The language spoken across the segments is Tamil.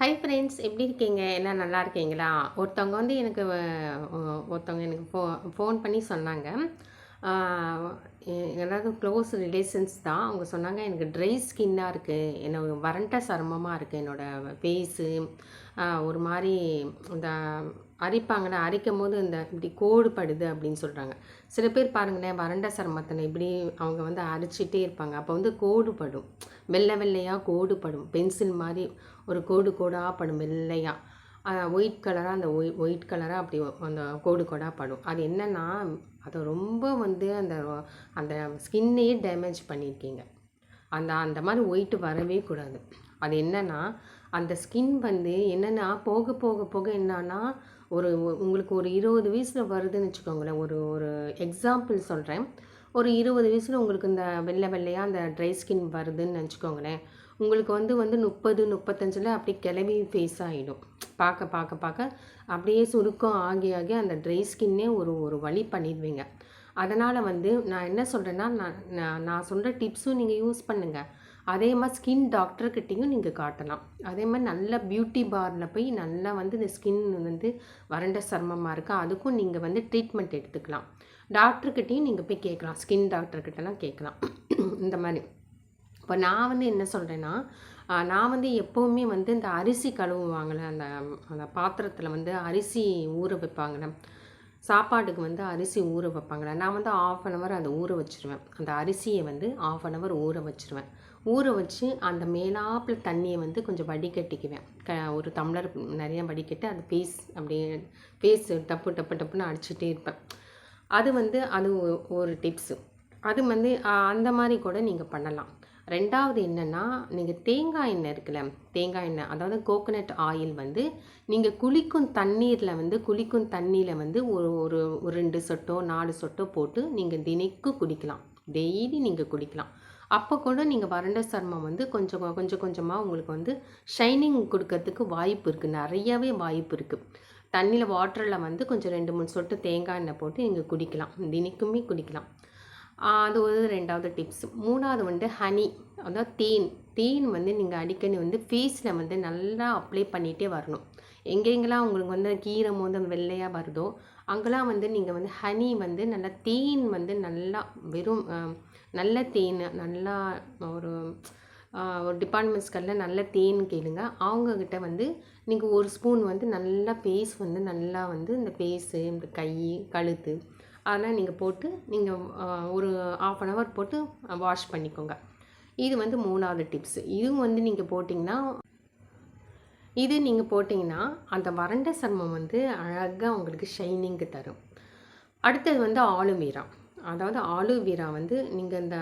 ஹாய் ஃப்ரெண்ட்ஸ், எப்படி இருக்கீங்க? எல்லாம் நல்லா இருக்கீங்களா? ஒருத்தவங்க வந்து எனக்கு ஒருத்தவங்க எனக்கு ஃபோன் பண்ணி சொன்னாங்க. ஆ, அதாவது க்ளோஸ் ரிலேஷன்ஸ் தான். அவங்க சொன்னாங்க, எனக்கு ட்ரை ஸ்கின்னாக இருக்குது, என்னோட வறண்ட சருமமாக இருக்குது என்னோடய ஃபேஸு. ஒரு மாதிரி இந்த அரிப்பாங்கள்ல, அரிக்கும்போது இந்த இப்படி கோடு படுது அப்படின்னு சொல்கிறாங்க. சில பேர் பாருங்களேன், வறண்ட சருமத்தில் இப்படி அவங்க வந்து அரிச்சிட்டே இருப்பாங்க. அப்போ வந்து கோடு படும், வெள்ளை வெள்ளையாக கோடு படும், பென்சில் மாதிரி ஒரு கோடு கோடாக படும் வெள்ளையாக. ஒயிட் கலராக அந்த ஒயிட் கலராக அப்படி அந்த கோடு கோடாக படும். அது என்னென்னா, அதை ரொம்ப வந்து அந்த அந்த ஸ்கின்னையே டேமேஜ் பண்ணியிருக்கீங்க. அந்த அந்த மாதிரி ஒயிட்டு வரவே கூடாது. அது என்னென்னா, அந்த ஸ்கின் வந்து என்னென்னா போக போக போக என்னன்னா, உங்களுக்கு ஒரு 20 வயசில் வருதுன்னு வச்சுக்கோங்களேன். ஒரு ஒரு எக்ஸாம்பிள் சொல்கிறேன். ஒரு 20 வயசில் உங்களுக்கு இந்த வெள்ளை வெள்ளையாக அந்த ட்ரை ஸ்கின் வருதுன்னு நினச்சிக்கோங்களேன். உங்களுக்கு வந்து 30, 35 அப்படி கிளவி ஃபேஸ் ஆகிடும். பார்க்க பார்க்க பார்க்க அப்படியே சுருக்கம் ஆகி ஆகி அந்த ட்ரை ஸ்கின்னே ஒரு ஒரு வழி பண்ணிடுவீங்க. அதனால் வந்து நான் என்ன சொல்கிறேன்னா, நான் சொல்கிற டிப்ஸும் நீங்கள் யூஸ் பண்ணுங்கள். அதே மாதிரி ஸ்கின் டாக்டர்கிட்டையும் நீங்கள் காட்டலாம். அதே மாதிரி நல்ல பியூட்டி பார்ல போய் நல்லா வந்து இந்த ஸ்கின் வந்து வறண்ட சருமமாக இருக்கா, அதுக்கும் நீங்கள் வந்து ட்ரீட்மெண்ட் எடுத்துக்கலாம். டாக்டர்கிட்டையும் நீங்கள் போய் கேட்கலாம், ஸ்கின் டாக்டர்கிட்டலாம் கேட்கலாம். இந்த மாதிரி இப்போ நான் வந்து என்ன சொல்கிறேன்னா, நான் வந்து எப்போவுமே வந்து இந்த அரிசி கழுவுவாங்கள்ல, அந்த அந்த பாத்திரத்தில் வந்து அரிசி ஊற வைப்பாங்கள்ல, சாப்பாட்டுக்கு வந்து அரிசி ஊற வைப்பாங்கள்ல, நான் வந்து 1/2 அன் ஹவர் அதை ஊற வச்சுருவேன். அந்த அரிசியை வந்து 1/2 அன் ஹவர் ஊற வச்சுருவேன். ஊற வச்சு அந்த மேலாப்பில் தண்ணியை வந்து கொஞ்சம் வடிகட்டிக்குவேன். ஒரு டம்ளர் நிறையா வடிகட்டி அது அப்படியே டப்பு டப்பு டப்புன்னு அடிச்சுட்டே இருப்பேன். அது வந்து அது ஒரு டிப்ஸு. அது வந்து அந்த மாதிரி கூட நீங்கள் பண்ணலாம். 2வது என்னென்னா, நீங்கள் தேங்காய் எண்ணெய் இருக்குல்ல, தேங்காய் எண்ணெய் அதாவது கோகோனட் ஆயில் வந்து நீங்கள் குளிக்கும் தண்ணியில் வந்து ஒரு ஒரு ஒரு 2 சொட்டோ 4 சொட்டோ போட்டு நீங்கள் தினைக்கும் குடிக்கலாம். டெய்லி நீங்கள் குடிக்கலாம். அப்போ கூட நீங்கள் வறண்ட சருமம் வந்து கொஞ்சம் கொஞ்சம் கொஞ்சமாக உங்களுக்கு வந்து ஷைனிங் கொடுக்கறதுக்கு வாய்ப்பு இருக்குது, நிறையாவே வாய்ப்பு இருக்குது. தண்ணியில் வாட்டரில் வந்து கொஞ்சம் 2, 3 சொட்டு தேங்காய் எண்ணெய் போட்டு நீங்கள் குடிக்கலாம், தினைக்குமே குடிக்கலாம். அது ஒரு 2வது டிப்ஸ். 3வது வந்து ஹனி, அதாவது தேன் வந்து நீங்கள் அடிக்கடி வந்து ஃபேஸில் வந்து நல்லா அப்ளை பண்ணிகிட்டே வரணும். எங்கெங்கெல்லாம் உங்களுக்கு வந்து கீரை மோதம் வெள்ளையாக வருதோ அங்கெல்லாம் வந்து நீங்கள் வந்து ஹனி வந்து நல்லா தேன் வந்து நல்லா வெறும் நல்ல தேன் நல்லா ஒரு ஒரு டிபார்ட்மெண்ட் ஸ்டோரில் நல்ல தேன் கேளுங்க. அவங்கக்கிட்ட வந்து நீங்கள் 1 ஸ்பூன் வந்து நல்லா ஃபேஸ் வந்து நல்லா வந்து இந்த ஃபேஸு, இந்த கை, கழுத்து அதெல்லாம் நீங்கள் போட்டு நீங்கள் ஒரு 1/2 அன் ஹவர் போட்டு வாஷ் பண்ணிக்கோங்க. இது வந்து 3வது டிப்ஸு. இதுவும் வந்து நீங்கள் போட்டிங்கன்னா அந்த வறண்ட சருமம் வந்து அழகாக உங்களுக்கு ஷைனிங்கு தரும். அடுத்தது வந்து ஆலோவேரா. அதாவது ஆலோவேரா வந்து நீங்கள் இந்த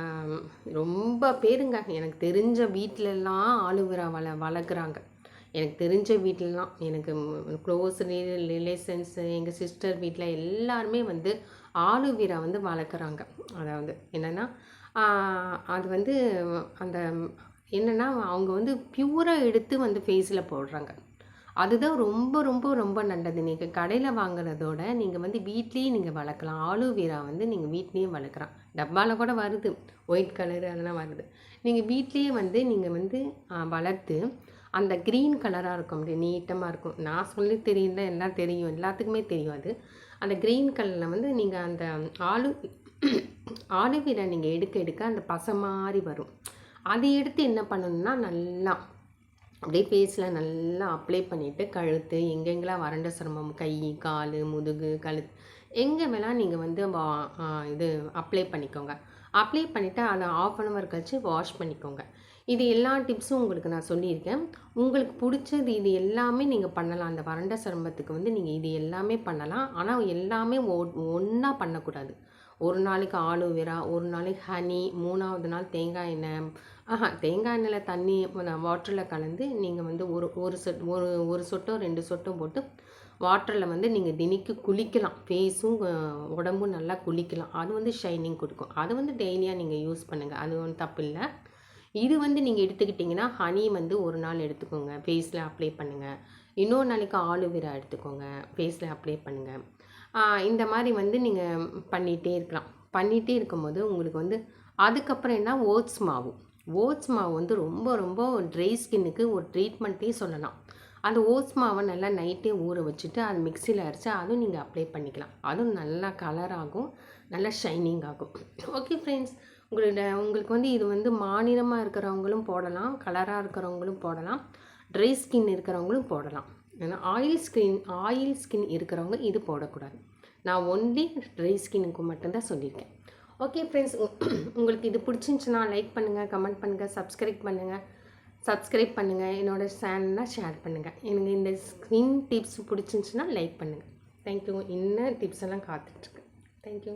ரொம்ப பேருங்க எனக்கு தெரிஞ்ச வீட்டிலலாம் ஆலோவேரா வளர்க்குறாங்க. எனக்கு தெரிஞ்ச வீட்டிலலாம், எனக்கு க்ளோஸ் ரிலேஷன்ஸு, எங்கள் சிஸ்டர் வீட்டில் எல்லாருமே வந்து ஆலோவேரா வந்து வளர்க்குறாங்க. அதாவது என்னென்னா, அது வந்து அந்த என்னென்னா அவங்க வந்து ப்யூராக எடுத்து வந்து ஃபேஸில் போடுறாங்க. அதுதான் ரொம்ப ரொம்ப ரொம்ப நல்லது. நீங்கள் கடையில் வாங்குறதோட நீங்கள் வந்து வீட்லேயே நீங்கள் வளர்க்கலாம். ஆலோவேரா வந்து நீங்கள் வீட்லேயே வளர்க்கலாம். டப்பாவில் கூட வருது, ஒயிட் கலரு அதெல்லாம் வருது. நீங்கள் வீட்லேயே வந்து நீங்கள் வந்து வளர்த்து அந்த க்ரீன் கலராக இருக்கும், அப்படியே நீட்டமாக இருக்கும். நான் சொல்லி தெரியல, எல்லாம் தெரியும், எல்லாத்துக்குமே தெரியும் அது. அந்த க்ரீன் கலரில் வந்து நீங்கள் அந்த ஆலோவேரா நீங்கள் எடுக்க அந்த பசை மாதிரி வரும். அதை எடுத்து என்ன பண்ணணும்னா, நல்லா அப்படியே ஃபேஸில் நல்லா அப்ளை பண்ணிவிட்டு கழுத்து எங்கெங்கெல்லாம் வறண்ட சருமம், கை, கால், முதுகு, கழுத்து எங்கே வேணால் நீங்கள் வந்து இது அப்ளை பண்ணிக்கோங்க. அப்ளை பண்ணிவிட்டு அதை 1/2 அன் ஹவர் கழித்து வாஷ் பண்ணிக்கோங்க. இது எல்லா டிப்ஸும் உங்களுக்கு நான் சொல்லியிருக்கேன். உங்களுக்கு பிடிச்சது இது எல்லாமே நீங்கள் பண்ணலாம். அந்த வறண்ட சருமத்துக்கு வந்து நீங்கள் இது எல்லாமே பண்ணலாம். ஆனால் எல்லாமே ஒன்றா பண்ணக்கூடாது. ஒரு நாளைக்கு ஆலோவேரா, ஒரு நாளைக்கு ஹனி, 3வது நாள் தேங்காய் எண்ணெய். தேங்காய் எண்ணெயில் தண்ணி வாட்டரில் கலந்து நீங்கள் வந்து ஒரு சொட்டோ 2 சொட்டோ போட்டு வாட்டரில் வந்து நீங்கள் தினைக்கும் குளிக்கலாம். ஃபேஸும் உடம்பும் நல்லா குளிக்கலாம். அது வந்து ஷைனிங் கொடுக்கும். அது வந்து டெய்லியாக நீங்கள் யூஸ் பண்ணுங்கள், அது ஒன்றும் தப்பு இல்லை. இது வந்து நீங்கள் எடுத்துக்கிட்டிங்கன்னா, ஹனி வந்து ஒரு நாள் எடுத்துக்கோங்க, ஃபேஸில் அப்ளை பண்ணுங்கள். இன்னொரு நாளைக்கு ஆலோவேரா எடுத்துக்கோங்க, ஃபேஸில் அப்ளை பண்ணுங்கள். இந்த மாதிரி வந்து நீங்கள் பண்ணிகிட்டே இருக்கலாம். பண்ணிகிட்டே இருக்கும்போது உங்களுக்கு வந்து அதுக்கப்புறம் என்ன, ஓட்ஸ் மாவு வந்து ரொம்ப ரொம்ப ட்ரை ஸ்கின்னுக்கு ஒரு ட்ரீட்மெண்ட்டே சொல்லலாம். அந்த ஓட்ஸ் மாவை நல்லா நைட்டே ஊற வச்சுட்டு அது மிக்சியில் அரைச்சி அதுவும் நீங்கள் அப்ளை பண்ணிக்கலாம். அதுவும் நல்லா கலர் ஆகும், நல்லா ஷைனிங் ஆகும். ஓகே ஃப்ரெண்ட்ஸ், உங்களுக்கு வந்து இது வந்து மாநிலமாக இருக்கிறவங்களும் போடலாம், கலராக இருக்கிறவங்களும் போடலாம், ட்ரை ஸ்கின் இருக்கிறவங்களும் போடலாம். ஏன்னா ஆயில் ஸ்கின் இருக்கிறவங்க இது போடக்கூடாது. நான் ஒன்லி ட்ரை ஸ்கின்னுக்கு மட்டும்தான் சொல்லியிருக்கேன். ஓகே ஃப்ரெண்ட்ஸ், உங்களுக்கு இது பிடிச்சிருந்துச்சுன்னா லைக் பண்ணுங்கள், கமெண்ட் பண்ணுங்கள், சப்ஸ்கிரைப் பண்ணுங்கள், என்னோடய சேனல்லாம் ஷேர் பண்ணுங்கள். எனக்கு இந்த ஸ்கின் டிப்ஸ் பிடிச்சிருந்துச்சுன்னா லைக் பண்ணுங்கள். தேங்க்யூ. இன்னும் டிப்ஸ் எல்லாம் காத்துட்ருக்கு. தேங்க்யூ.